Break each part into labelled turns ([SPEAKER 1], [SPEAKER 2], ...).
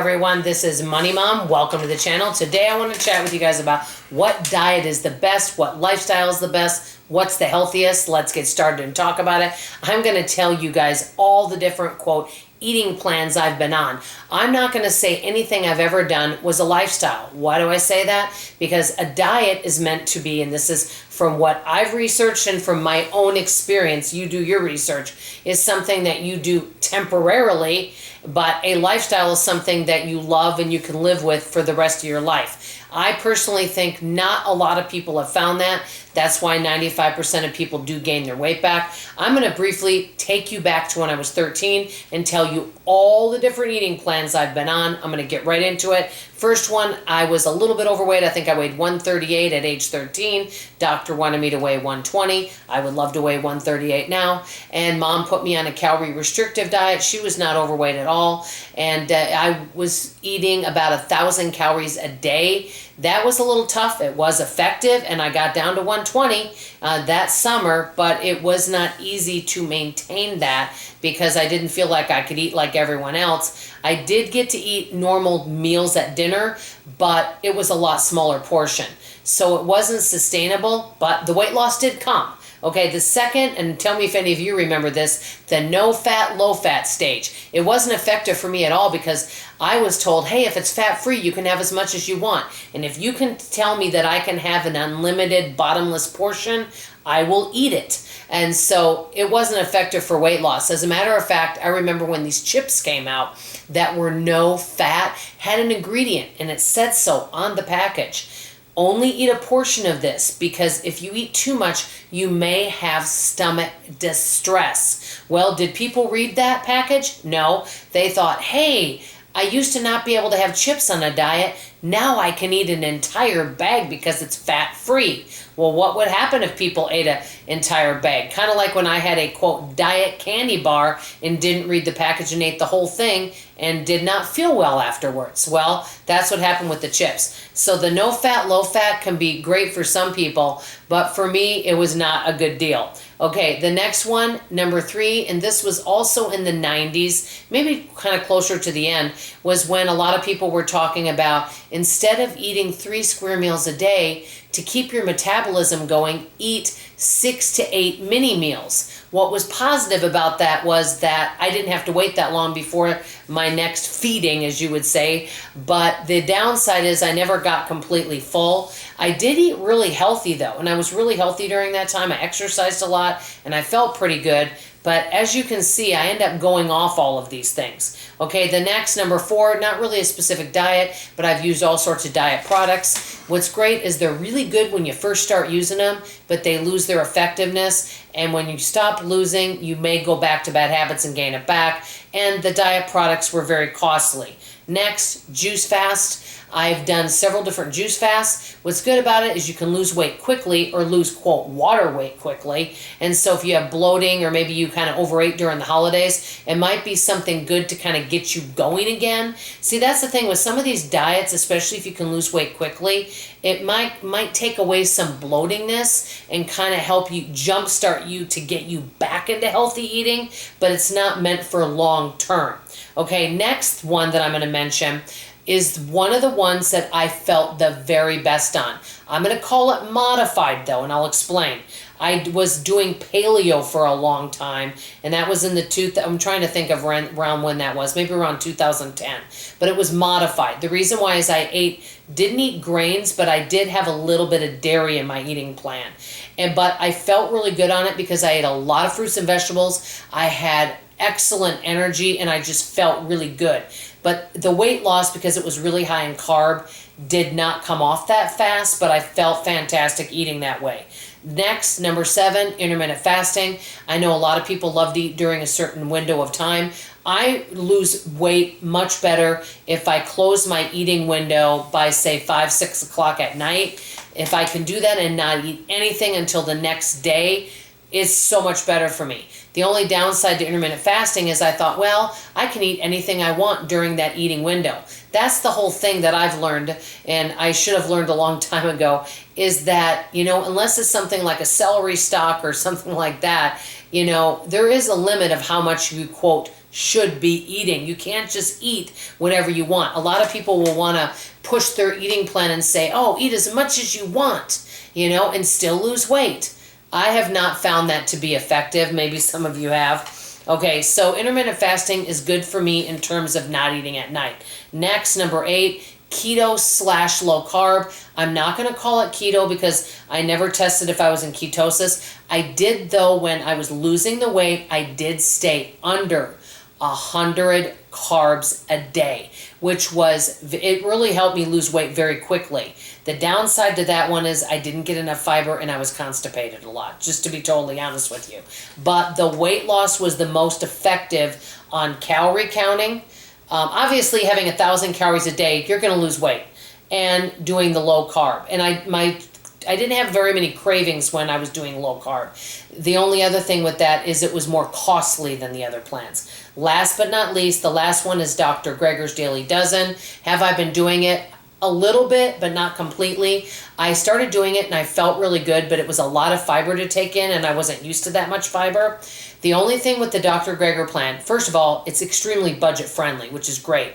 [SPEAKER 1] everyone, this is Money Mom. Welcome to the channel. Today I want to chat with you guys about what diet is the best, what lifestyle is the best, what's the healthiest. Let's get started and talk about it. I'm going to tell you guys all the different, quote, eating plans I've been on. I'm not going to say anything I've ever done was a lifestyle. Why do I say that? Because a diet is meant to be, and this is from what I've researched and from my own experience, you do your research, is something that you do temporarily, but a lifestyle is something that you love and you can live with for the rest of your life. I personally think not a lot of people have found that. That's why 95% of people do gain their weight back. I'm going to briefly take you back to when I was 13 and tell you all the different eating plans I've been on. I'm going to get right into it. First one, I was a little bit overweight. I think I weighed 138 at age 13. Doctor wanted me to weigh 120. I would love to weigh 138 now. And mom put me on a calorie restrictive diet. She was not overweight at all. And I was eating about 1,000 calories a day. That was a little tough. It was effective, and I got down to 120 that summer, but it was not easy to maintain that because I didn't feel like I could eat like everyone else. I did get to eat normal meals at dinner, but it was a lot smaller portion. So it wasn't sustainable, but the weight loss did come. Okay, the second, and tell me if any of you remember this, the no-fat, low-fat stage. It wasn't effective for me at all because I was told, hey, if it's fat-free, you can have as much as you want. And if you can tell me that I can have an unlimited bottomless portion, I will eat it. And so it wasn't effective for weight loss. As a matter of fact, I remember when these chips came out that were no fat, had an ingredient, and it said so on the package. Only eat a portion of this because if you eat too much, you may have stomach distress. Well, did people read that package? No. They thought, hey, I used to not be able to have chips on a diet. Now I can eat an entire bag because it's fat-free. Well, what would happen if people ate an entire bag? Kind of like when I had a, quote, diet candy bar and didn't read the package and ate the whole thing and did not feel well afterwards. Well, that's what happened with the chips. So the no-fat, low-fat can be great for some people, but for me, it was not a good deal. Okay, the next one, number 3, and this was also in the 90s, maybe kind of closer to the end, was when a lot of people were talking about instead of eating 3 square meals a day, to keep your metabolism going, eat 6 to 8 mini meals. What was positive about that was that I didn't have to wait that long before my next feeding, as you would say, but the downside is I never got completely full. I did eat really healthy though, and I was really healthy during that time. I exercised a lot, and I felt pretty good. But as you can see, I end up going off all of these things. Okay, the next, number 4, not really a specific diet, but I've used all sorts of diet products. What's great is they're really good when you first start using them, but they lose their effectiveness. And when you stop losing, you may go back to bad habits and gain it back. And the diet products were very costly. Next, juice fast. I've done several different juice fasts. What's good about it is you can lose weight quickly or lose, quote, water weight quickly. And so if you have bloating or maybe you kind of overate during the holidays, it might be something good to kind of get you going again. See, that's the thing with some of these diets, especially if you can lose weight quickly, it might take away some bloatingness and kind of help you jumpstart you to get you back into healthy eating, but it's not meant for long term. Okay, next one that I'm going to mention is one of the ones that I felt the very best on. I'm going to call it modified though, and I'll explain. I was doing paleo for a long time, and that was in the I'm trying to think of around when that was, maybe around 2010, but it was modified. The reason why is I didn't eat grains, but I did have a little bit of dairy in my eating plan. But I felt really good on it because I ate a lot of fruits and vegetables. I had excellent energy, and I just felt really good. But the weight loss, because it was really high in carb, did not come off that fast, but I felt fantastic eating that way. Next, number 7, intermittent fasting. I know a lot of people love to eat during a certain window of time. I lose weight much better if I close my eating window by, say, 5, 6 o'clock at night. If I can do that and not eat anything until the next day, it's so much better for me. The only downside to intermittent fasting is I thought, well, I can eat anything I want during that eating window. That's the whole thing that I've learned, and I should have learned a long time ago, is that, unless it's something like a celery stalk or something like that, there is a limit of how much you, quote, should be eating. You can't just eat whatever you want. A lot of people will want to push their eating plan and say, oh, eat as much as you want, and still lose weight. I have not found that to be effective. Maybe some of you have. Okay, so intermittent fasting is good for me in terms of not eating at night. Next, number 8, keto/low carb. I'm not going to call it keto because I never tested if I was in ketosis. I did, though, when I was losing the weight, I did stay under 100 carbs a day, it really helped me lose weight very quickly. The downside to that one is I didn't get enough fiber and I was constipated a lot, just to be totally honest with you. But the weight loss was the most effective on calorie counting. Obviously, having 1,000 calories a day, you're going to lose weight, and doing the low carb. And I didn't have very many cravings when I was doing low carb. The only other thing with that is it was more costly than the other plans. Last but not least, the last one is Dr. Greger's Daily Dozen. Have I been doing it? A little bit, but not completely. I started doing it and I felt really good, but it was a lot of fiber to take in and I wasn't used to that much fiber. The only thing with the Dr. Greger plan, first of all, it's extremely budget friendly, which is great.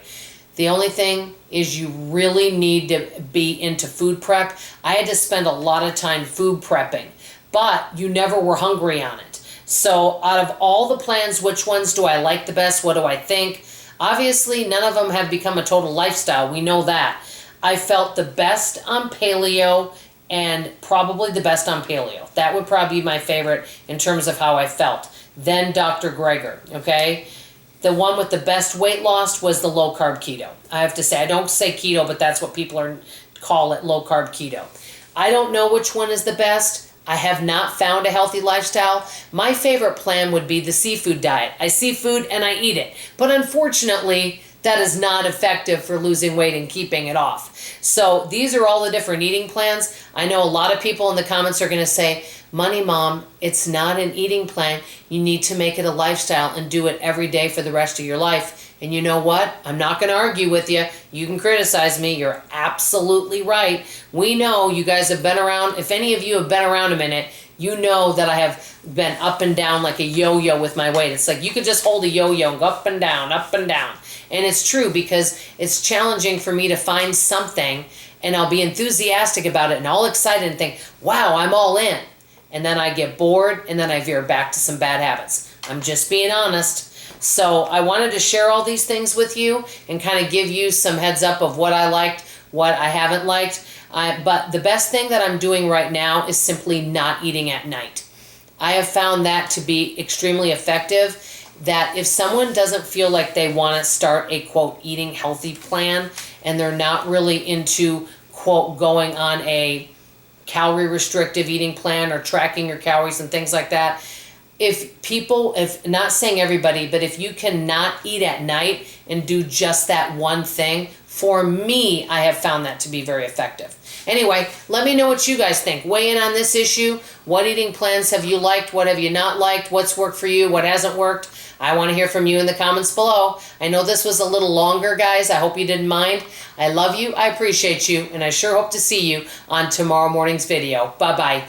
[SPEAKER 1] The only thing is you really need to be into food prep. I had to spend a lot of time food prepping, but you never were hungry on it. So out of all the plans, which ones do I like the best? What do I think? Obviously, none of them have become a total lifestyle. We know that. I felt the best on paleo and probably the best on paleo. That would probably be my favorite in terms of how I felt. Then Dr. Greger, okay? The one with the best weight loss was the low carb keto. I have to say, I don't say keto, but that's what people call it, low carb keto. I don't know which one is the best. I have not found a healthy lifestyle. My favorite plan would be the seafood diet. I see food and I eat it. But unfortunately, that is not effective for losing weight and keeping it off. So these are all the different eating plans. I know a lot of people in the comments are going to say, Money Mom, it's not an eating plan. You need to make it a lifestyle and do it every day for the rest of your life. And you know what? I'm not going to argue with you. You can criticize me. You're absolutely right. We know you guys have been around. If any of you have been around a minute, you know that I have been up and down like a yo-yo with my weight. It's like you could just hold a yo-yo and go up and down, up and down. And it's true because it's challenging for me to find something and I'll be enthusiastic about it and all excited and think, wow, I'm all in. And then I get bored and then I veer back to some bad habits. I'm just being honest. So I wanted to share all these things with you and kind of give you some heads up of what I liked, what I haven't liked. But the best thing that I'm doing right now is simply not eating at night. I have found that to be extremely effective, that if someone doesn't feel like they want to start a, quote, eating healthy plan and they're not really into, quote, going on a calorie restrictive eating plan or tracking your calories and things like that, if not saying everybody, but if you cannot eat at night and do just that one thing, for me, I have found that to be very effective. Anyway, let me know what you guys think. Weigh in on this issue. What eating plans have you liked? What have you not liked? What's worked for you? What hasn't worked? I want to hear from you in the comments below. I know this was a little longer, guys. I hope you didn't mind. I love you. I appreciate you. And I sure hope to see you on tomorrow morning's video. Bye-bye.